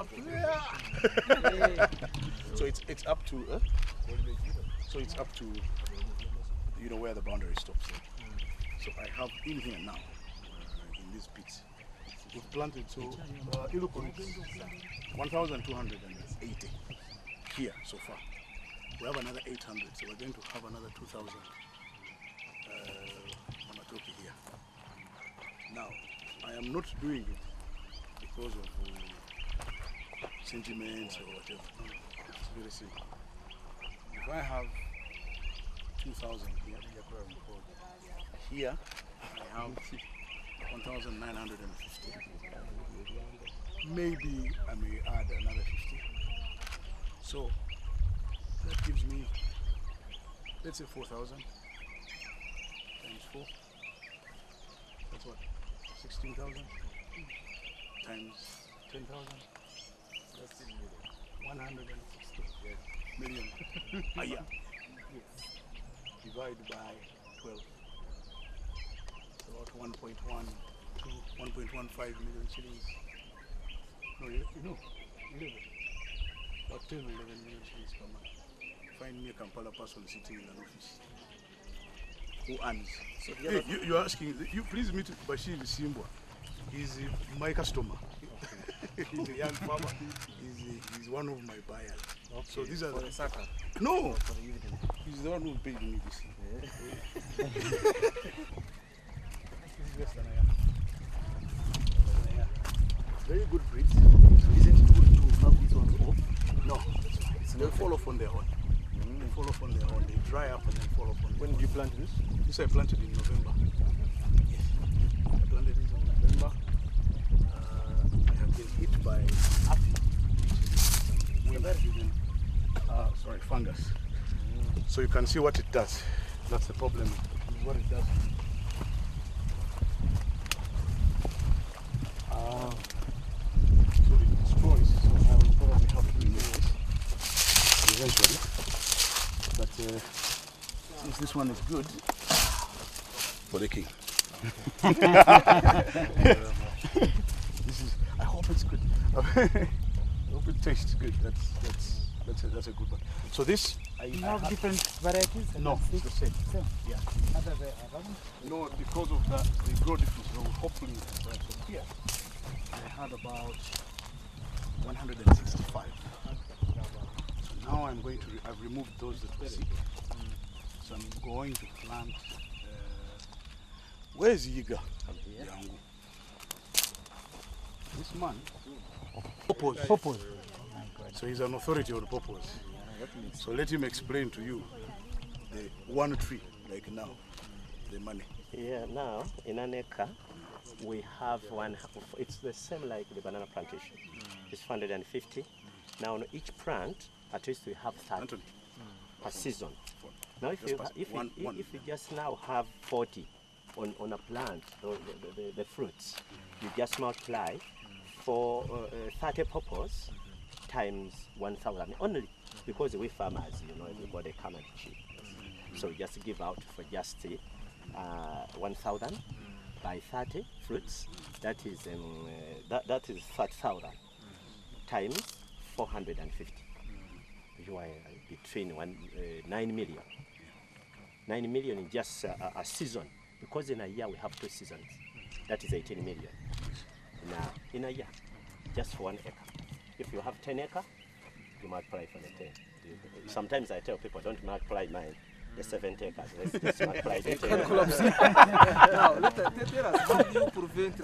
up there. So it's up to. So it's up to, you know, where the boundary stops. So I have in here now, in these pits, we've planted, so Ilukon is 1,280 here so far. We have another 800, so we're going to have another 2,000 Mamatoki here. Now, I am not doing it because of sentiments or whatever. It's very simple. If I have 2,000 here, I have 1,950. Maybe I may add another 50. So that gives me, let's say 4,000 times 4. That's what? 16,000 times 10,000. That's 160 million a year. Divide by 12. About 1.15 million shillings. No, you know, 11. About 10 or 11 million shillings per month. Find me a Kampala person sitting in an office who earns. So hey, you're asking, you please meet Bashir Simbwa. He's my customer. Okay. He's a young farmer. He's one of my buyers. Okay. So these are the sucker. No, he's the one who paid me this. Very good breeds. Isn't it good to have these ones off? No, they fall off on their own. They fall off on their own. They dry up and then fall off on their own. When did you plant this? This I planted in November. Yes, I planted it in November. I have been hit by aphid, sorry, fungus. So you can see what it does. That's the problem. What it does. So it destroys. So I will probably have to remove this eventually. But since this one is good for the king. This is. I hope it's good. I hope it tastes good. That's a good one. So this. You have different varieties? No, it's the same. Yeah. No, because of that, they grow different. So hopefully, so here I had about 165. So now I'm going to. I've removed those that were sick. So I'm going to plant. Where's Yiga? Yangu. This man. Purpose. So he's an authority on purpose. So let him explain to you the one tree, like now, the money. Yeah, now in an acre we have one. It's the same like the banana plantation. It's 450. Now on each plant, at least we have 30 per season. Now if you just now have 40 on a plant, the fruits, you just multiply for 30 purpose times 1,000 only, because we farmers, you know, everybody come and cheap. So we just give out for just 1,000 by 30 fruits. That is that is 30,000 times 450. You are between 9 million. 9 million in just a season, because in a year we have 2 seasons. That is 18 million. Now in a year, just for 1 acre. If you have 10 acres, you multiply for the 10. Sometimes I tell people, don't multiply mine, the 70 acres. Let's multiply the 10. Now, tell us, how do you prevent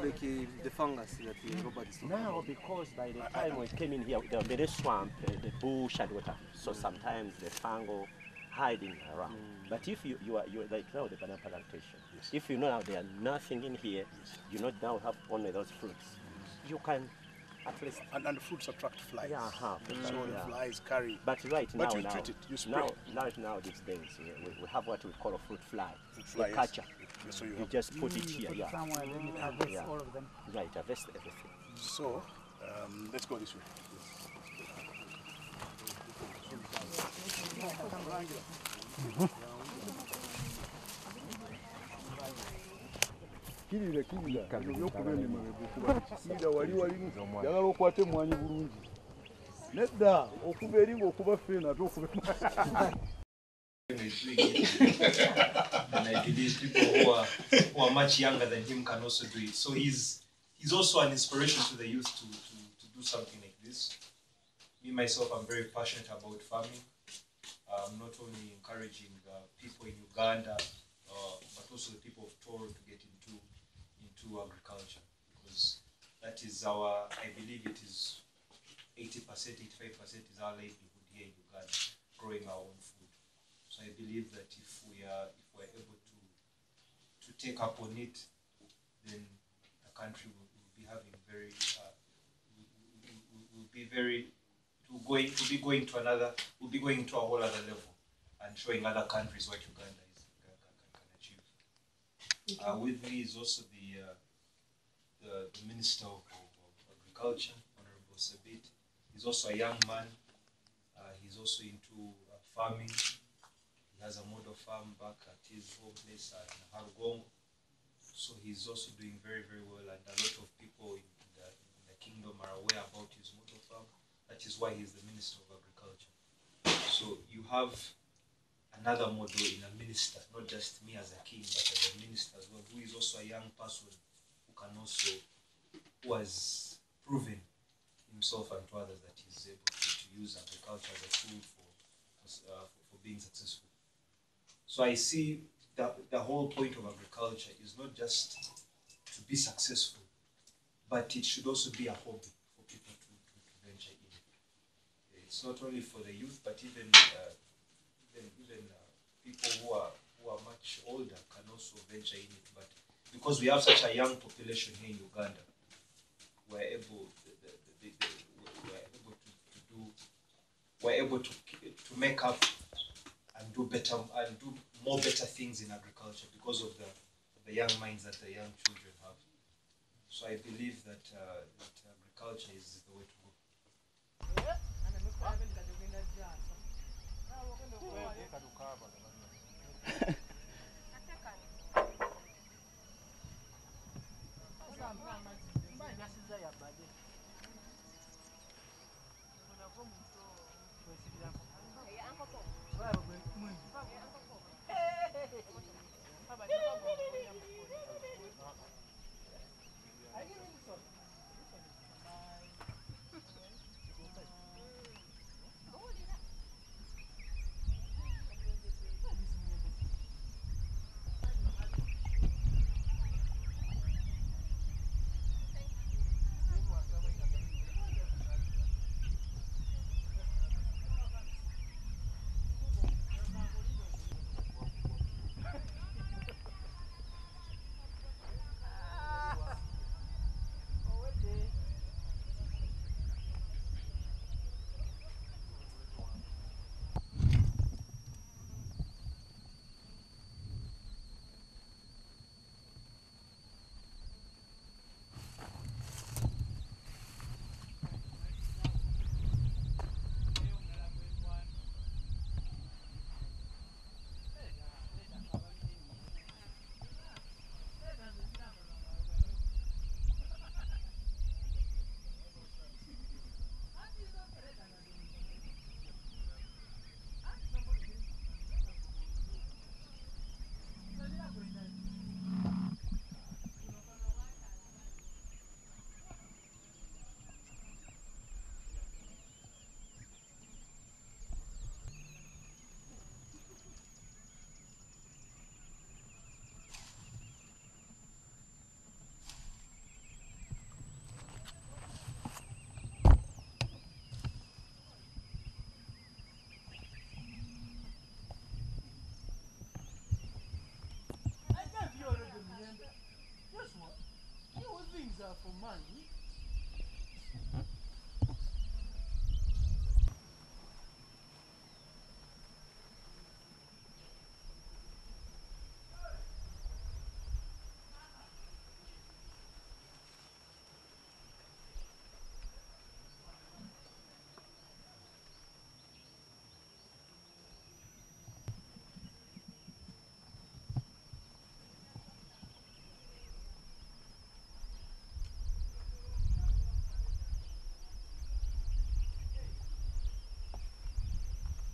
the fungus that Robert is talking about? Now, because by the time we came in here, there was very swamp, the bush and water. So sometimes the fungal hiding around. But if you are like now the banana plantation, if you know now there's nothing in here, you know now have only those fruits, you can at least. And the fruits attract flies. Yeah, so the flies carry. But right now, you treat it, you spray. Now these days, we have what we call a fruit fly. Fly, the catcher. Yes. So you just put it here. Yeah. Somewhere, then you harvest all of them. Right, harvest everything. So, let's go this way. Kirira. Wali yagala okwate mwanyi bulungi. Nedda okuba eri ng'okuba ffeena ate okuba And I believe people who are much younger than him can also do it. So he's also an inspiration to the youth to do something like this. Me myself, I'm very passionate about farming. I'm not only encouraging people in Uganda, but also the people of Toro to get into agriculture, because that is I believe it is 80%, 85% is our livelihood here in Uganda, growing our own food. So I believe that if we're able to take up on it, then the country will be having will be going to a whole other level and showing other countries what Uganda can achieve. With me is also the Minister of Agriculture, Honorable Sabit. He's also a young man. He's also into farming. He has a model farm back at his home place at Harugongo. So he's also doing very, very well, and a lot of people in the kingdom are aware about his model farm. That is why he's the Minister of Agriculture. So you have another model in a minister, not just me as a king, but as a minister as well, who is also a young person who has proven himself and to others that he's able to use agriculture as a tool for being successful. So I see that the whole point of agriculture is not just to be successful, but it should also be a hobby for people to venture in. It's not only for the youth, but even people who are much older can also venture in it. But because we have such a young population here in Uganda, we're able to make up and do better and do more better things in agriculture because of the young minds that the young children have. So I believe that agriculture is the way to go.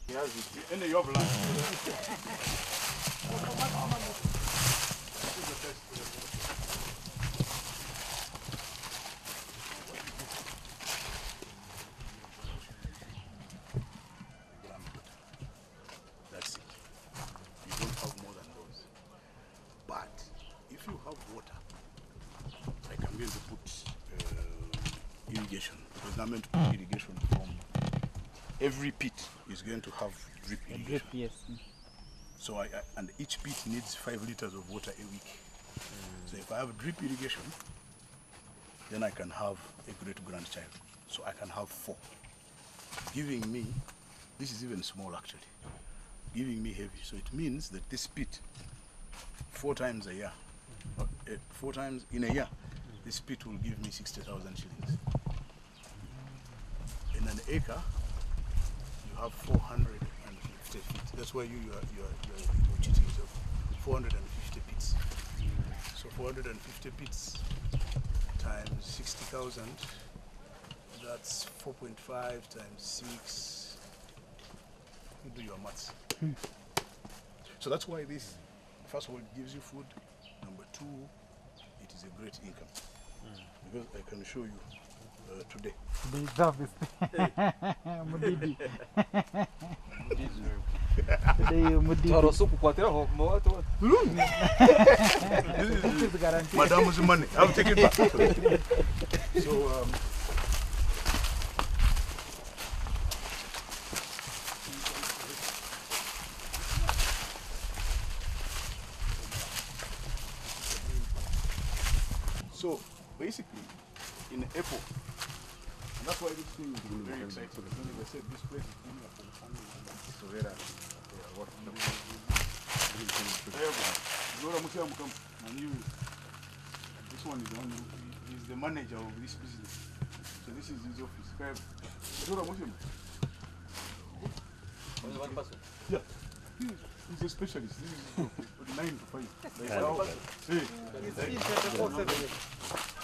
He has it. And you have lunch. That's it. You don't have more than those. But if you have water, like I'm going to put irrigation, because I'm meant to put irrigation from every pit is going to have drip irrigation. Drip, yes. So and each pit needs 5 liters of water a week. So if I have drip irrigation, then I can have a great grandchild. So I can have 4. Giving me, this is even small actually, giving me heavy. So it means that this pit, 4 times a year, 4 times in a year, this pit will give me 60,000 shillings. In an acre, you have 450 feet. That's why you're cheating yourself. 450 pits. So 450 pits times 60,000, that's 4.5 times 6. You do your maths. So that's why this, first of all, it gives you food. Number 2, it is a great income. Because I can show you today. They love this. Mudidi. Toro suku kukwatiraho mu watu. This is Madam's money. I'll take it back. So so basically, in April, and that's why this thing is very exciting. Because I said this place is giving up on farming. So where this one is the one who is the manager of this business. So this is his office. Yeah. He's a specialist. This is 9 to 5.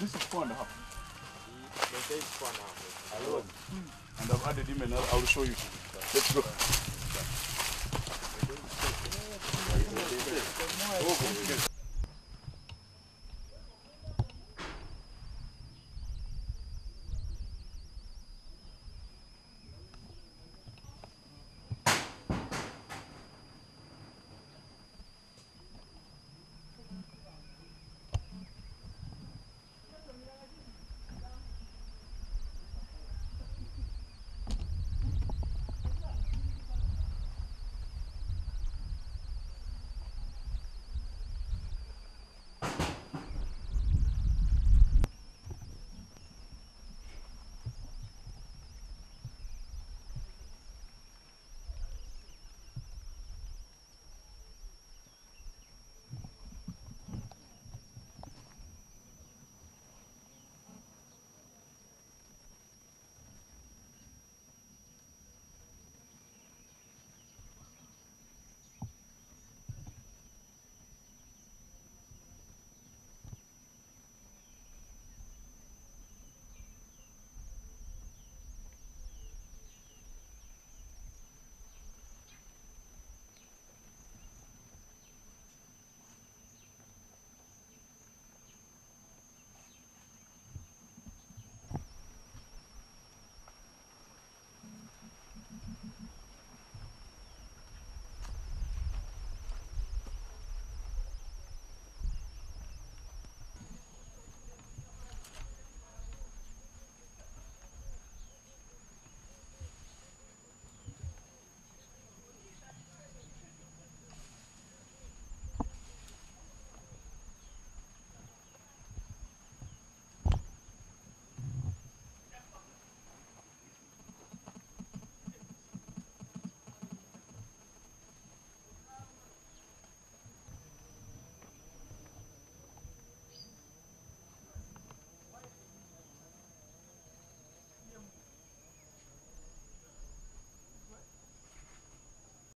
This is 4.5. And I've added him and I'll show you. Let's go.